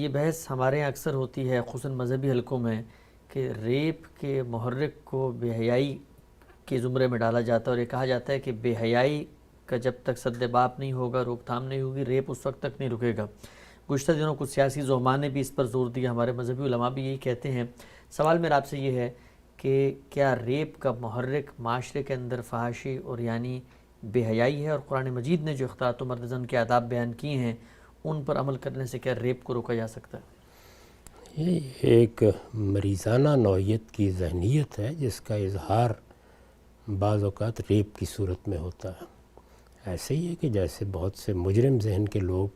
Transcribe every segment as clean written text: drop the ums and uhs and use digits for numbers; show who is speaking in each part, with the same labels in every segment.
Speaker 1: یہ بحث ہمارے یہاں اکثر ہوتی ہے خصوصاً مذہبی حلقوں میں کہ ریپ کے محرک کو بے حیائی کے زمرے میں ڈالا جاتا ہے، اور یہ کہا جاتا ہے کہ بے حیائی کا جب تک سد باب نہیں ہوگا، روک تھام نہیں ہوگی، ریپ اس وقت تک نہیں رکے گا۔ گزشتہ دنوں کچھ سیاسی زعماء نے بھی اس پر زور دیا، ہمارے مذہبی علماء بھی یہی کہتے ہیں۔ سوال میرا آپ سے یہ ہے کہ کیا ریپ کا محرک معاشرے کے اندر فحاشی اور یعنی بے حیائی ہے، اور قرآن مجید نے جو اختلاط و مرد زن کے آداب بیان کیے ہیں ان پر عمل کرنے سے کیا ریپ کو روکا جا سکتا ہے؟
Speaker 2: یہ ایک مریضانہ نوعیت کی ذہنیت ہے جس کا اظہار بعض اوقات ریپ کی صورت میں ہوتا ہے۔ ایسے ہی ہے کہ جیسے بہت سے مجرم ذہن کے لوگ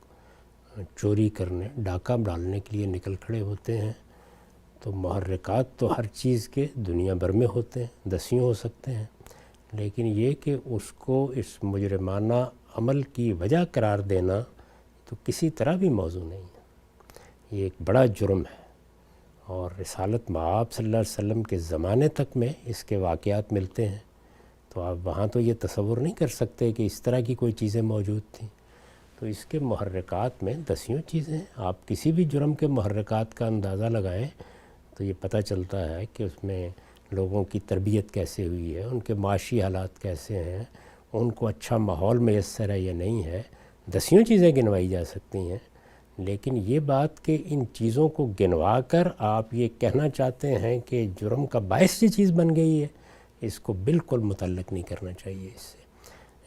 Speaker 2: چوری کرنے، ڈاکہ ڈالنے کے لیے نکل کھڑے ہوتے ہیں، تو محرکات تو ہر چیز کے دنیا بھر میں ہوتے ہیں، دسیوں ہو سکتے ہیں، لیکن یہ کہ اس کو اس مجرمانہ عمل کی وجہ قرار دینا تو کسی طرح بھی موضوع نہیں ہے۔ یہ ایک بڑا جرم ہے، اور رسالت مآب صلی اللہ علیہ وسلم کے زمانے تک میں اس کے واقعات ملتے ہیں، تو آپ وہاں تو یہ تصور نہیں کر سکتے کہ اس طرح کی کوئی چیزیں موجود تھیں۔ تو اس کے محرکات میں دسیوں چیزیں ہیں۔ آپ کسی بھی جرم کے محرکات کا اندازہ لگائیں تو یہ پتہ چلتا ہے کہ اس میں لوگوں کی تربیت کیسے ہوئی ہے، ان کے معاشی حالات کیسے ہیں، ان کو اچھا ماحول میسر ہے یا نہیں ہے، دسیوں چیزیں گنوائی جا سکتی ہیں۔ لیکن یہ بات کہ ان چیزوں کو گنوا کر آپ یہ کہنا چاہتے ہیں کہ جرم کا باعث یہ چیز بن گئی ہے، اس کو بالکل متعلق نہیں کرنا چاہیے اس سے۔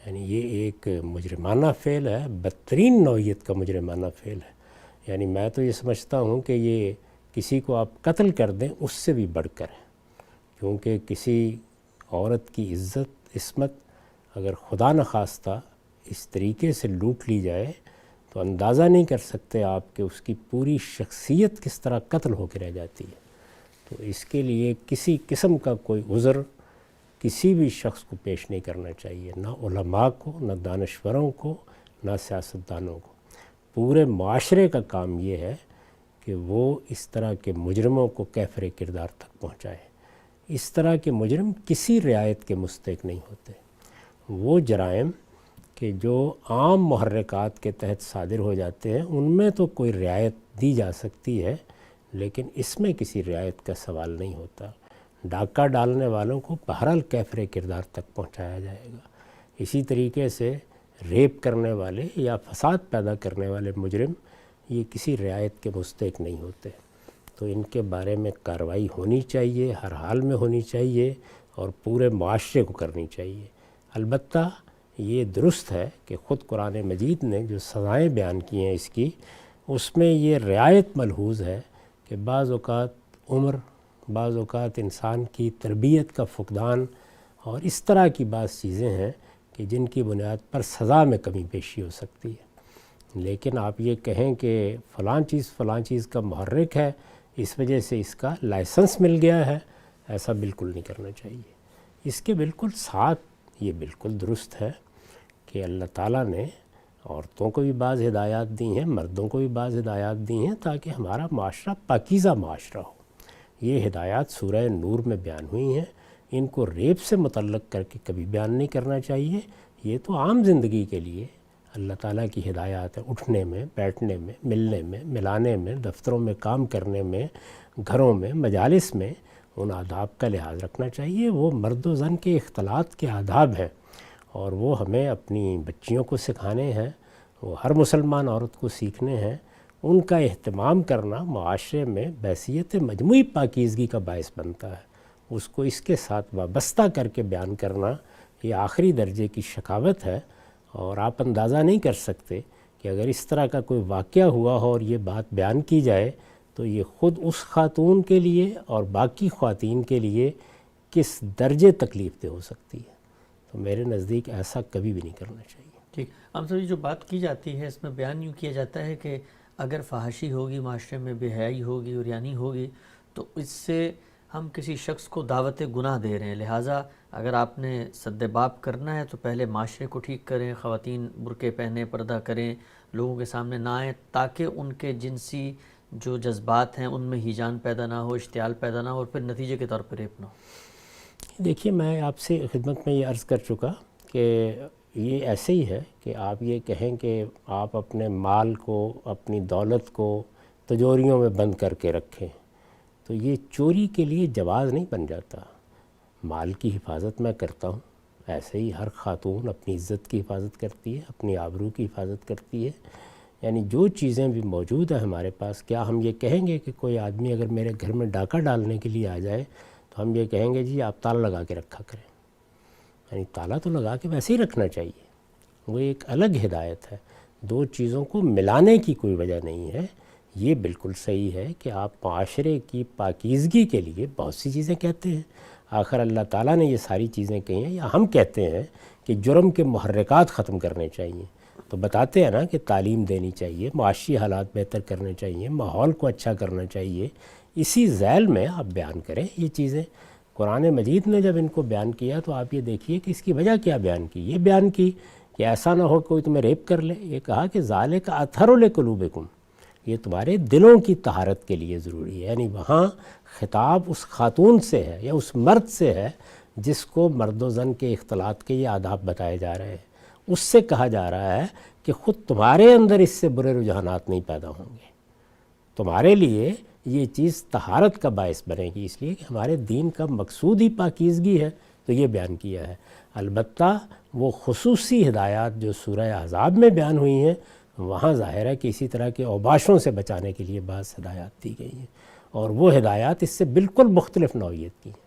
Speaker 2: یعنی یہ ایک مجرمانہ فعل ہے، بدترین نوعیت کا مجرمانہ فعل ہے۔ یعنی میں تو یہ سمجھتا ہوں کہ یہ کسی کو آپ قتل کر دیں اس سے بھی بڑھ کر ہے، کیونکہ کسی عورت کی عزت عصمت اگر خدا نخواستہ اس طریقے سے لوٹ لی جائے تو اندازہ نہیں کر سکتے آپ کہ اس کی پوری شخصیت کس طرح قتل ہو کے رہ جاتی ہے۔ تو اس کے لیے کسی قسم کا کوئی عذر کسی بھی شخص کو پیش نہیں کرنا چاہیے، نہ علماء کو، نہ دانشوروں کو، نہ سیاستدانوں کو۔ پورے معاشرے کا کام یہ ہے کہ وہ اس طرح کے مجرموں کو کیفر کردار تک پہنچائے۔ اس طرح کے مجرم کسی رعایت کے مستحق نہیں ہوتے۔ وہ جرائم کہ جو عام محرکات کے تحت صادر ہو جاتے ہیں ان میں تو کوئی رعایت دی جا سکتی ہے، لیکن اس میں کسی رعایت کا سوال نہیں ہوتا۔ ڈاکہ ڈالنے والوں کو بہرحال کیفر کردار تک پہنچایا جائے گا۔ اسی طریقے سے ریپ کرنے والے یا فساد پیدا کرنے والے مجرم یہ کسی رعایت کے مستحق نہیں ہوتے، تو ان کے بارے میں کارروائی ہونی چاہیے، ہر حال میں ہونی چاہیے، اور پورے معاشرے کو کرنی چاہیے۔ البتہ یہ درست ہے کہ خود قرآن مجید نے جو سزائیں بیان کی ہیں اس میں یہ رعایت ملحوظ ہے کہ بعض اوقات عمر، بعض اوقات انسان کی تربیت کا فقدان اور اس طرح کی بعض چیزیں ہیں کہ جن کی بنیاد پر سزا میں کمی بیشی ہو سکتی ہے۔ لیکن آپ یہ کہیں کہ فلاں چیز کا محرک ہے، اس وجہ سے اس کا لائسنس مل گیا ہے، ایسا بالکل نہیں کرنا چاہیے۔ اس کے بالکل ساتھ یہ بالکل درست ہے کہ اللہ تعالیٰ نے عورتوں کو بھی بعض ہدایات دی ہیں، مردوں کو بھی بعض ہدایات دی ہیں تاکہ ہمارا معاشرہ پاکیزہ معاشرہ ہو۔ یہ ہدایات سورہ نور میں بیان ہوئی ہیں، ان کو ریپ سے متعلق کر کے کبھی بیان نہیں کرنا چاہیے۔ یہ تو عام زندگی کے لیے اللہ تعالیٰ کی ہدایات ہے، اٹھنے میں، بیٹھنے میں، ملنے میں، ملانے میں، دفتروں میں کام کرنے میں، گھروں میں، مجالس میں ان آداب کا لحاظ رکھنا چاہیے۔ وہ مرد و زن کے اختلاط کے آداب ہیں، اور وہ ہمیں اپنی بچیوں کو سکھانے ہیں، وہ ہر مسلمان عورت کو سیکھنے ہیں۔ ان کا اہتمام کرنا معاشرے میں بحیثیت مجموعی پاکیزگی کا باعث بنتا ہے۔ اس کو اس کے ساتھ وابستہ کر کے بیان کرنا یہ آخری درجے کی شقاوت ہے، اور آپ اندازہ نہیں کر سکتے کہ اگر اس طرح کا کوئی واقعہ ہوا ہو اور یہ بات بیان کی جائے تو یہ خود اس خاتون کے لیے اور باقی خواتین کے لیے کس درجے تکلیف دہ ہو سکتی ہے۔ تو میرے نزدیک ایسا کبھی بھی نہیں کرنا چاہیے۔
Speaker 1: ٹھیک، ہم سب جو بات کی جاتی ہے اس میں بیان یوں کیا جاتا ہے کہ اگر فحاشی ہوگی، معاشرے میں بے حیائی ہوگی اور یعنی ہوگی، تو اس سے ہم کسی شخص کو دعوت گناہ دے رہے ہیں، لہٰذا اگر آپ نے سد باب کرنا ہے تو پہلے معاشرے کو ٹھیک کریں، خواتین برقعے پہنیں، پردہ کریں، لوگوں کے سامنے نہ آئیں، تاکہ ان کے جنسی جو جذبات ہیں ان میں ہیجان پیدا نہ ہو، اشتعال پیدا نہ ہو، اور پھر نتیجے کے طور پر ریپ نہ ہو۔
Speaker 2: دیکھیے، میں آپ سے خدمت میں یہ عرض کر چکا کہ یہ ایسے ہی ہے کہ آپ یہ کہیں کہ آپ اپنے مال کو، اپنی دولت کو تجوریوں میں بند کر کے رکھیں، تو یہ چوری کے لیے جواز نہیں بن جاتا۔ مال کی حفاظت میں کرتا ہوں، ایسے ہی ہر خاتون اپنی عزت کی حفاظت کرتی ہے، اپنی آبرو کی حفاظت کرتی ہے۔ یعنی جو چیزیں بھی موجود ہیں ہمارے پاس، کیا ہم یہ کہیں گے کہ کوئی آدمی اگر میرے گھر میں ڈاکہ ڈالنے کے لیے آ جائے تو ہم یہ کہیں گے جی آپ تالا لگا کے رکھا کریں؟ یعنی تالا تو لگا کے ویسے ہی رکھنا چاہیے، وہ ایک الگ ہدایت ہے۔ دو چیزوں کو ملانے کی کوئی وجہ نہیں ہے۔ یہ بالکل صحیح ہے کہ آپ معاشرے کی پاکیزگی کے لیے بہت سی چیزیں کہتے ہیں، آخر اللہ تعالیٰ نے یہ ساری چیزیں کہی ہیں، یا ہم کہتے ہیں کہ جرم کے محرکات ختم کرنے چاہیے، تو بتاتے ہیں نا کہ تعلیم دینی چاہیے، معاشی حالات بہتر کرنے چاہیے، ماحول کو اچھا کرنا چاہیے۔ اسی ذیل میں آپ بیان کریں یہ چیزیں۔ قرآن مجید نے جب ان کو بیان کیا تو آپ یہ دیکھیے کہ اس کی وجہ کیا بیان کی۔ یہ بیان کی کہ ایسا نہ ہو کوئی تمہیں ریپ کر لے، یہ کہا کہ ذالک اطہر لقلوبکم، یہ تمہارے دلوں کی طہارت کے لیے ضروری ہے۔ یعنی وہاں خطاب اس خاتون سے ہے یا اس مرد سے ہے جس کو مرد و زن کے اختلاط کے یہ آداب بتائے جا رہے ہیں، اس سے کہا جا رہا ہے کہ خود تمہارے اندر اس سے برے رجحانات نہیں پیدا ہوں گے، تمہارے لیے یہ چیز طہارت کا باعث بنے گی، اس لیے کہ ہمارے دین کا مقصود ہی پاکیزگی ہے، تو یہ بیان کیا ہے۔ البتہ وہ خصوصی ہدایات جو سورہ احزاب میں بیان ہوئی ہیں، وہاں ظاہر ہے کہ اسی طرح کے اوباشوں سے بچانے کے لیے بعض ہدایات دی گئی ہیں، اور وہ ہدایات اس سے بالکل مختلف نوعیت کی ہیں۔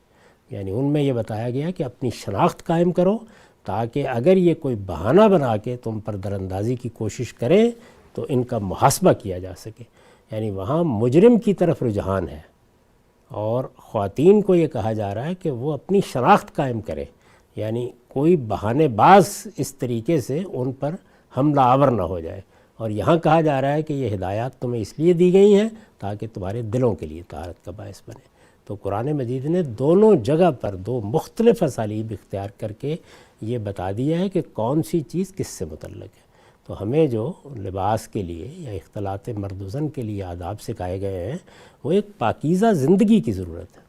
Speaker 2: یعنی ان میں یہ بتایا گیا کہ اپنی شناخت قائم کرو، تاکہ اگر یہ کوئی بہانہ بنا کے تم پر دراندازی کی کوشش کریں تو ان کا محاسبہ کیا جا سکے۔ یعنی وہاں مجرم کی طرف رجحان ہے، اور خواتین کو یہ کہا جا رہا ہے کہ وہ اپنی شناخت قائم کریں، یعنی کوئی بہانے باز اس طریقے سے ان پر حملہ آور نہ ہو جائے۔ اور یہاں کہا جا رہا ہے کہ یہ ہدایات تمہیں اس لیے دی گئی ہیں تاکہ تمہارے دلوں کے لیے طہارت کا باعث بنے۔ تو قرآن مجید نے دونوں جگہ پر دو مختلف اسالیب اختیار کر کے یہ بتا دیا ہے کہ کون سی چیز کس سے متعلق ہے۔ تو ہمیں جو لباس کے لیے یا اختلاط مرد و زن کے لیے آداب سکھائے گئے ہیں، وہ ایک پاکیزہ زندگی کی ضرورت ہے،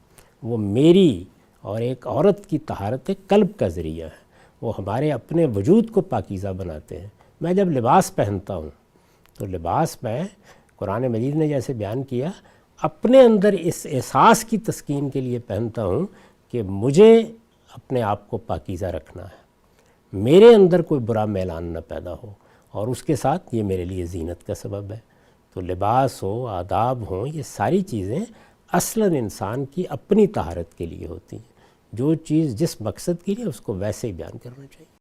Speaker 2: وہ میری اور ایک عورت کی طہارت قلب کا ذریعہ ہے، وہ ہمارے اپنے وجود کو پاکیزہ بناتے ہیں۔ میں جب لباس پہنتا ہوں تو لباس میں قرآن مجید نے جیسے بیان کیا، اپنے اندر اس احساس کی تسکین کے لیے پہنتا ہوں کہ مجھے اپنے آپ کو پاکیزہ رکھنا ہے، میرے اندر کوئی برا میلان نہ پیدا ہو، اور اس کے ساتھ یہ میرے لیے زینت کا سبب ہے۔ تو لباس ہو، آداب ہوں، یہ ساری چیزیں اصلاً انسان کی اپنی طہارت کے لیے ہوتی ہیں۔ جو چیز جس مقصد کے لیے، اس کو ویسے ہی بیان کرنا چاہیے۔